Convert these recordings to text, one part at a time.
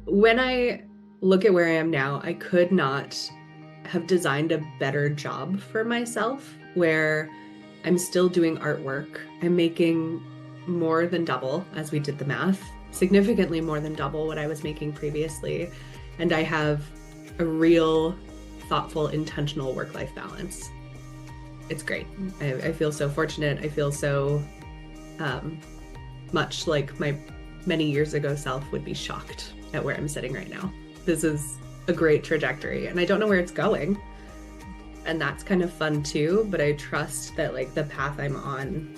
When I look at where I am now, I could not have designed a better job for myself where I'm still doing artwork. I'm making more than double, as we did the math, significantly more than double what I was making previously. And I have a real, thoughtful, intentional work-life balance. It's great. I feel so fortunate. I feel so much like my many years ago self would be shocked at where I'm sitting right now. This is a great trajectory, and I don't know where it's going. And that's kind of fun too, but I trust that like the path I'm on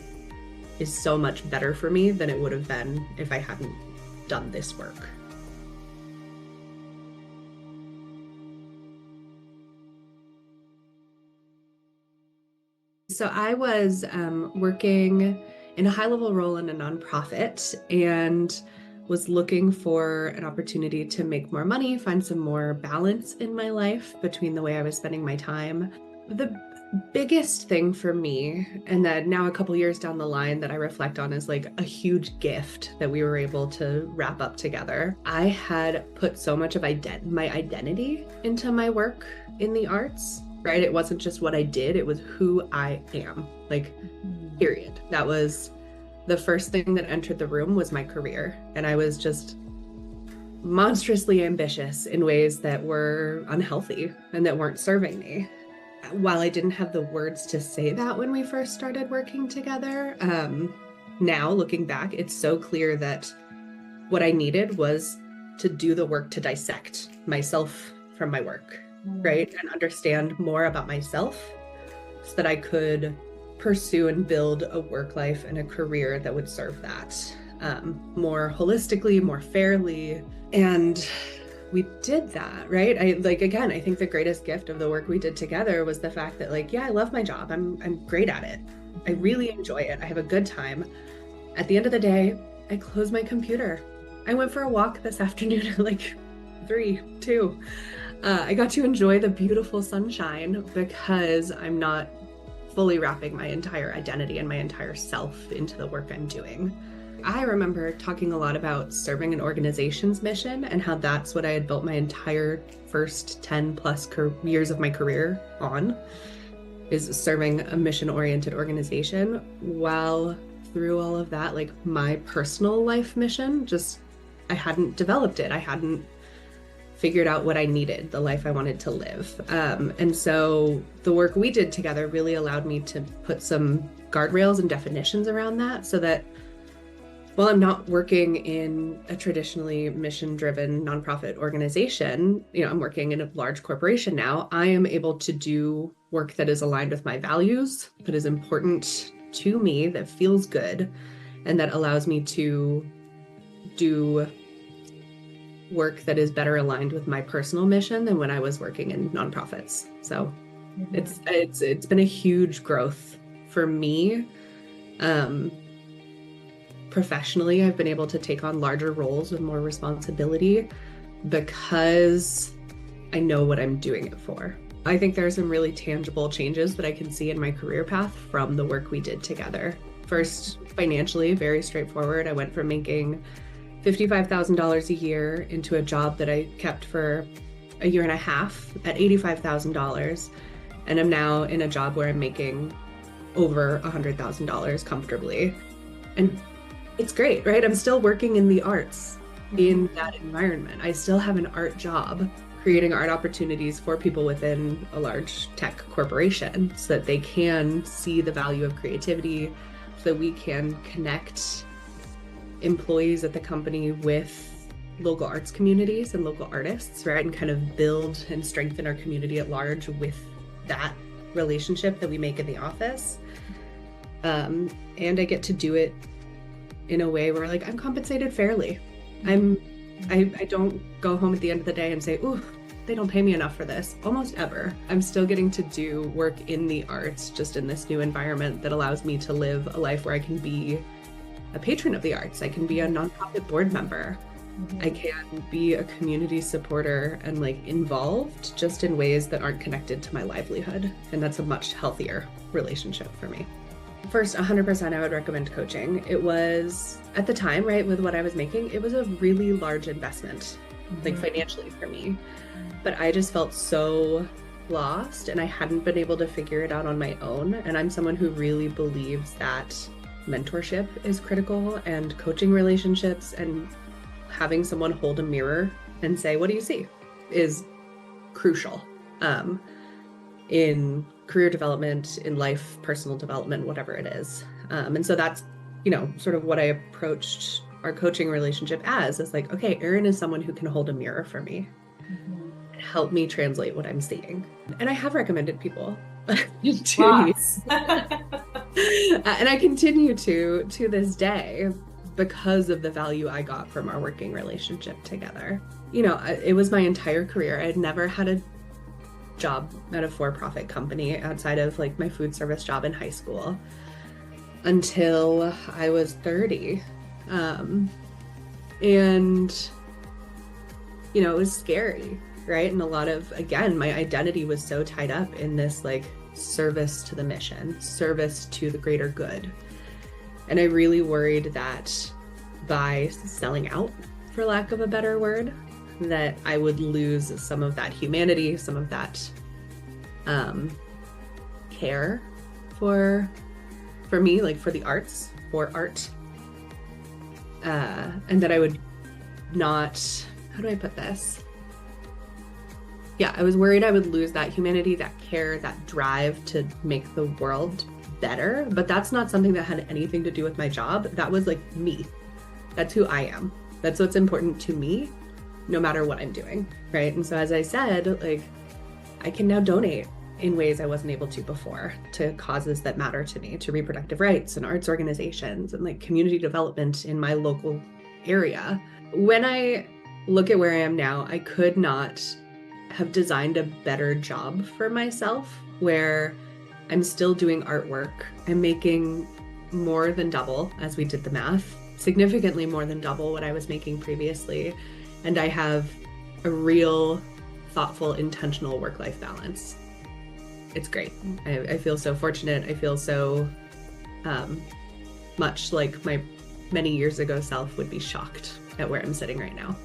is so much better for me than it would have been if I hadn't done this work. So I was working in a high-level role in a nonprofit and was looking for an opportunity to make more money, find some more balance in my life between the way I was spending my time. The biggest thing for me, and that now a couple years down the line that I reflect on is like a huge gift that we were able to wrap up together. I had put so much of my identity into my work in the arts, right? It wasn't just what I did, it was who I am, like, period. That was the first thing that entered the room was my career. And I was just monstrously ambitious in ways that were unhealthy and that weren't serving me. While I didn't have the words to say that when we first started working together, now looking back, it's so clear that what I needed was to do the work to dissect myself from my work, right? And understand more about myself so that I could pursue and build a work life and a career that would serve that more holistically, more fairly. And we did that, right? I think the greatest gift of the work we did together was the fact that like, yeah, I love my job. I'm great at it. I really enjoy it. I have a good time. At the end of the day, I close my computer. I went for a walk this afternoon at like 3, 2. I got to enjoy the beautiful sunshine because I'm not fully wrapping my entire identity and my entire self into the work I'm doing. I remember talking a lot about serving an organization's mission and how that's what I had built my entire first 10 plus years of my career on, is serving a mission-oriented organization. While through all of that, like my personal life mission, I hadn't developed it. I hadn't figured out what I needed, the life I wanted to live. And so the work we did together really allowed me to put some guardrails and definitions around that so that while I'm not working in a traditionally mission-driven nonprofit organization, I'm working in a large corporation now, I am able to do work that is aligned with my values, that is important to me, that feels good, and that allows me to do work that is better aligned with my personal mission than when I was working in nonprofits. So it's been a huge growth for me. Professionally, I've been able to take on larger roles with more responsibility because I know what I'm doing it for. I think there are some really tangible changes that I can see in my career path from the work we did together. First, financially, very straightforward. I went from making $55,000 a year into a job that I kept for a year and a half at $85,000. And I'm now in a job where I'm making over $100,000 comfortably. And it's great, right? I'm still working in the arts in that environment. I still have an art job, creating art opportunities for people within a large tech corporation so that they can see the value of creativity, so that we can connect employees at the company with local arts communities and local artists, right? And kind of build and strengthen our community at large with that relationship that we make in the office. And I get to do it in a way where like I'm compensated fairly. I don't go home at the end of the day and say, ooh, they don't pay me enough for this, almost ever. I'm still getting to do work in the arts, just in this new environment that allows me to live a life where I can be a patron of the arts. I can be a nonprofit board member. I can be a community supporter and like involved just in ways that aren't connected to my livelihood. And that's a much healthier relationship for me. First, 100% I would recommend coaching. It was, at the time, right, with what I was making, it was a really large investment like financially for me. But I just felt so lost and I hadn't been able to figure it out on my own. And I'm someone who really believes that mentorship is critical and coaching relationships and having someone hold a mirror and say, what do you see, is crucial in career development, in life, personal development, whatever it is. And so that's, sort of what I approached our coaching relationship as, is like, okay, Erin is someone who can hold a mirror for me and help me translate what I'm seeing. And I have recommended people to you. And I continue to this day because of the value I got from our working relationship together. It was my entire career. I had never had a job at a for-profit company outside of like my food service job in high school until I was 30. And, it was scary, right? And a lot of, again, my identity was so tied up in this like service to the mission, service to the greater good. And I really worried that by selling out, for lack of a better word, that I would lose some of that humanity, some of that care for me, like for the arts, for art. And that I would not, how do I put this? Yeah, I was worried I would lose that humanity, that care, that drive to make the world better. But that's not something that had anything to do with my job. That was like me. That's who I am. That's what's important to me, no matter what I'm doing, right? And so as I said, like, I can now donate in ways I wasn't able to before to causes that matter to me, to reproductive rights and arts organizations and like community development in my local area. When I look at where I am now, I could not have designed a better job for myself where I'm still doing artwork. I'm making more than double, as we did the math, significantly more than double what I was making previously. And I have a real, thoughtful, intentional work-life balance. It's great. I feel so fortunate. I feel so much like my many years ago self would be shocked at where I'm sitting right now.